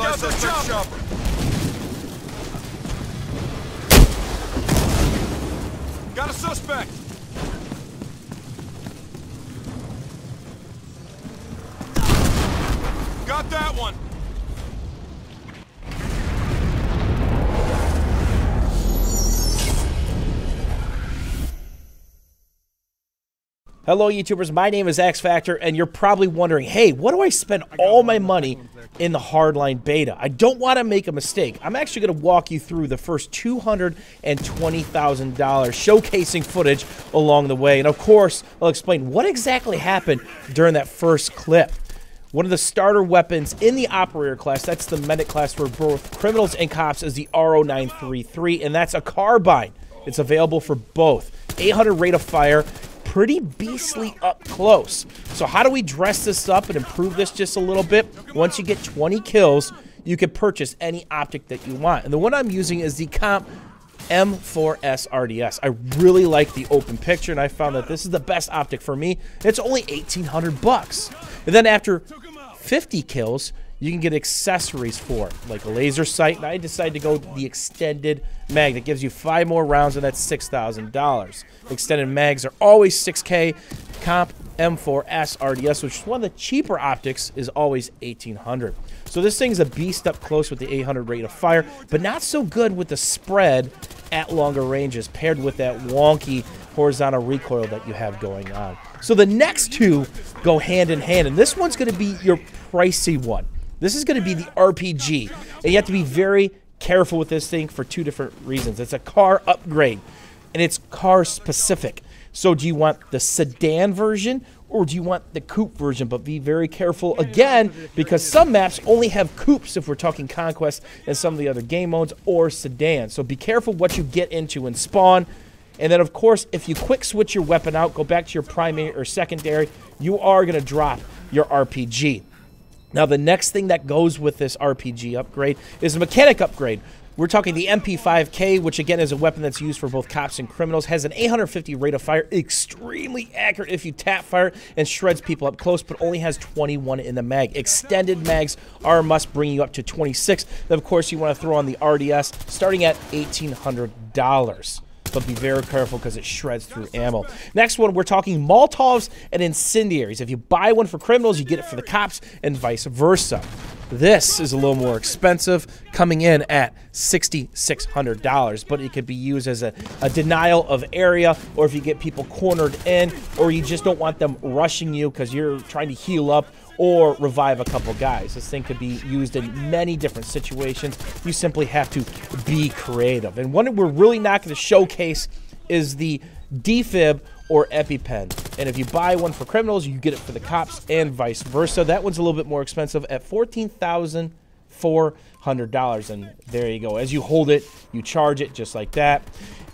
out the chopper! Got a suspect! Got that one! Hello YouTubers, my name is X Factor, and you're probably wondering, hey, what do I spend all my money in the Hardline Beta? I don't want to make a mistake. I'm actually going to walk you through the first $220,000 showcasing footage along the way. And of course, I'll explain what exactly happened during that first clip. One of the starter weapons in the operator class, that's the medic class for both criminals and cops, is the RO933, and that's a carbine. It's available for both. 800 rate of fire. Pretty beastly up close. So how do we dress this up and improve this just a little bit? Once you get 20 kills, you can purchase any optic that you want. And the one I'm using is the Comp M4S RDS. I really like the open picture, and I found that this is the best optic for me. It's only 1,800 bucks. And then after 50 kills, you can get accessories for it, like a laser sight, and I decided to go the extended mag that gives you 5 more rounds, and that's $6,000. Extended mags are always $6K. Comp M4S RDS, which is one of the cheaper optics, is always $1,800. So this thing's a beast up close with the 800 rate of fire, but not so good with the spread at longer ranges, paired with that wonky horizontal recoil that you have going on. So the next two go hand in hand, and this one's going to be your pricey one. This is going to be the RPG, and you have to be very careful with this thing for two different reasons. It's a car upgrade, and it's car specific. So do you want the sedan version, or do you want the coupe version? But be very careful, again, because some maps only have coupes if we're talking Conquest and some of the other game modes, or sedan. So be careful what you get into in spawn. And then, of course, if you quick switch your weapon out, go back to your primary or secondary, you are going to drop your RPG. Now, the next thing that goes with this RPG upgrade is a mechanic upgrade. We're talking the MP5K, which again is a weapon that's used for both cops and criminals, has an 850 rate of fire, extremely accurate if you tap fire, and shreds people up close, but only has 21 in the mag. Extended mags are a must, bringing you up to 26. Then, of course, you want to throw on the RDS, starting at $1,800. But be very careful because it shreds through ammo. Next one, we're talking Molotovs and incendiaries. If you buy one for criminals, you get it for the cops, and vice versa. This is a little more expensive, coming in at $6,600, but it could be used as a denial of area, or if you get people cornered in, or you just don't want them rushing you because you're trying to heal up or revive a couple guys. This thing could be used in many different situations. You simply have to be creative. And one we're really not going to showcase is the defib or EpiPen. And if you buy one for criminals, you get it for the cops, and vice versa. That one's a little bit more expensive at $14,400. And there you go. As you hold it, you charge it just like that.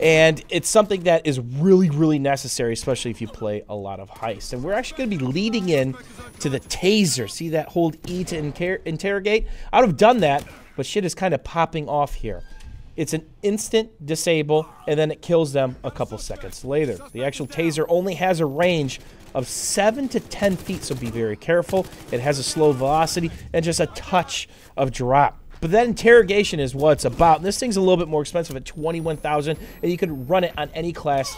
And it's something that is really, really necessary, especially if you play a lot of heists. And we're actually going to be leading in to the Taser. See that hold E to interrogate? I would have done that, but shit is kind of popping off here. It's an instant disable, and then it kills them a couple seconds later. The actual Taser only has a range of 7 to 10 feet, so be very careful. It has a slow velocity and just a touch of drop. But that interrogation is what it's about. And this thing's a little bit more expensive at $21,000, and you can run it on any class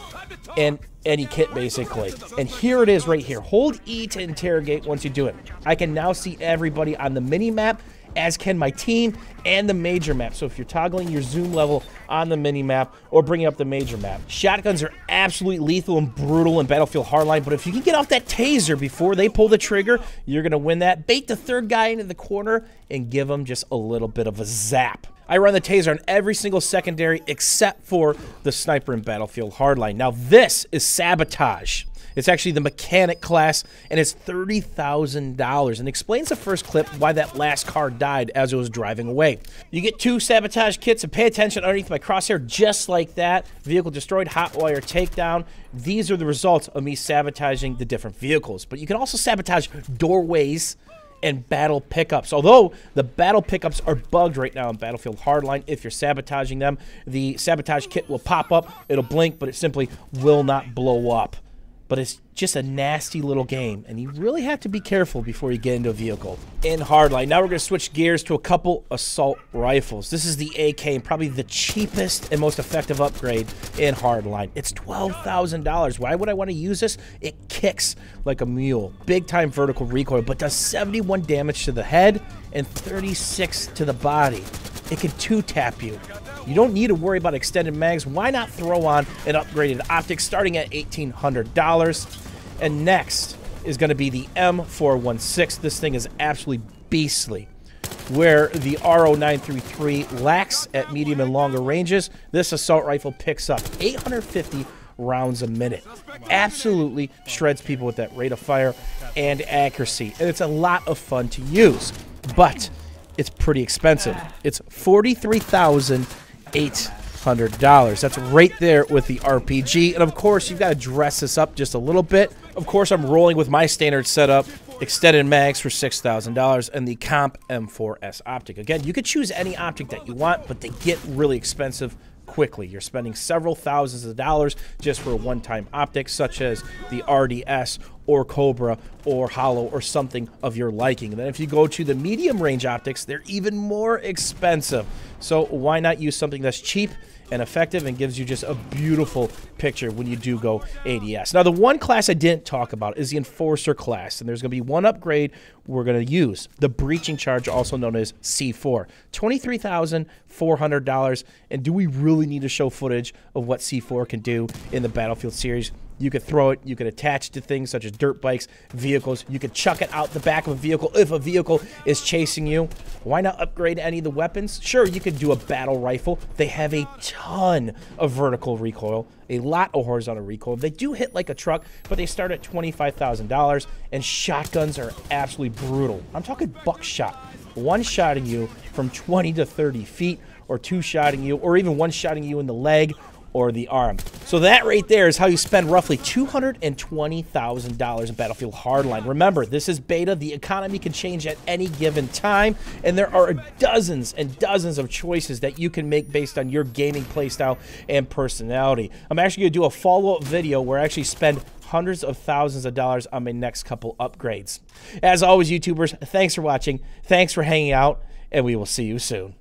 and any kit, basically. And here it is right here. Hold E to interrogate once you do it. I can now see everybody on the mini-map, as can my team, and the major map. So if you're toggling your zoom level on the mini map or bringing up the major map. Shotguns are absolutely lethal and brutal in Battlefield Hardline, but if you can get off that Taser before they pull the trigger, you're going to win that. Bait the third guy into the corner and give him just a little bit of a zap. I run the Taser on every single secondary except for the sniper in Battlefield Hardline. Now this is Sabotage. It's actually the mechanic class, and it's $30,000, and explains the first clip why that last car died as it was driving away. You get 2 sabotage kits, and pay attention underneath my crosshair, just like that. Vehicle destroyed, hot wire takedown. These are the results of me sabotaging the different vehicles. But you can also sabotage doorways and battle pickups. Although the battle pickups are bugged right now in Battlefield Hardline, if you're sabotaging them, the sabotage kit will pop up, it'll blink, but it simply will not blow up. but it's just a nasty little game, and you really have to be careful before you get into a vehicle. In Hardline, now we're going to switch gears to a couple assault rifles. This is the AK, and probably the cheapest and most effective upgrade in Hardline. It's $12,000. Why would I want to use this? It kicks like a mule. Big-time vertical recoil, but does 71 damage to the head and 36 to the body. It can two-tap you. You don't need to worry about extended mags. Why not throw on an upgraded optic starting at $1,800? And next is going to be the M416. This thing is absolutely beastly. Where the RO933 lacks at medium and longer ranges, this assault rifle picks up 850 rounds a minute. Absolutely shreds people with that rate of fire and accuracy. And it's a lot of fun to use. But it's pretty expensive. It's $43,800. That's right there with the RPG. And of course, you've got to dress this up just a little bit. Of course, I'm rolling with my standard setup, extended mags for $6,000, and the Comp M4S optic. Again, you could choose any optic that you want, but they get really expensive quickly. You're spending several thousands of dollars just for a one-time optic, such as the RDS or Cobra or Hollow or something of your liking. And then if you go to the medium range optics, they're even more expensive. So why not use something that's cheap and effective and gives you just a beautiful picture when you do go ADS. Now, the one class I didn't talk about is the Enforcer class, and there's going to be one upgrade we're going to use, the breaching charge, also known as C4. $23,400, and do we really need to show footage of what C4 can do in the Battlefield series? You could throw it, you could attach it to things such as dirt bikes, vehicles. You could chuck it out the back of a vehicle if a vehicle is chasing you. Why not upgrade any of the weapons? Sure, you could do a battle rifle. They have a ton of vertical recoil, a lot of horizontal recoil. They do hit like a truck, but they start at $25,000, and shotguns are absolutely brutal. I'm talking buckshot. One-shotting you from 20 to 30 feet, or two-shotting you, or even one-shotting you in the leg or the arm. So that right there is how you spend roughly $220,000 in Battlefield Hardline. Remember, this is beta. The economy can change at any given time, and there are dozens and dozens of choices that you can make based on your gaming playstyle and personality. I'm actually going to do a follow-up video where I actually spend hundreds of thousands of dollars on my next couple upgrades. As always, YouTubers, thanks for watching, thanks for hanging out, and we will see you soon.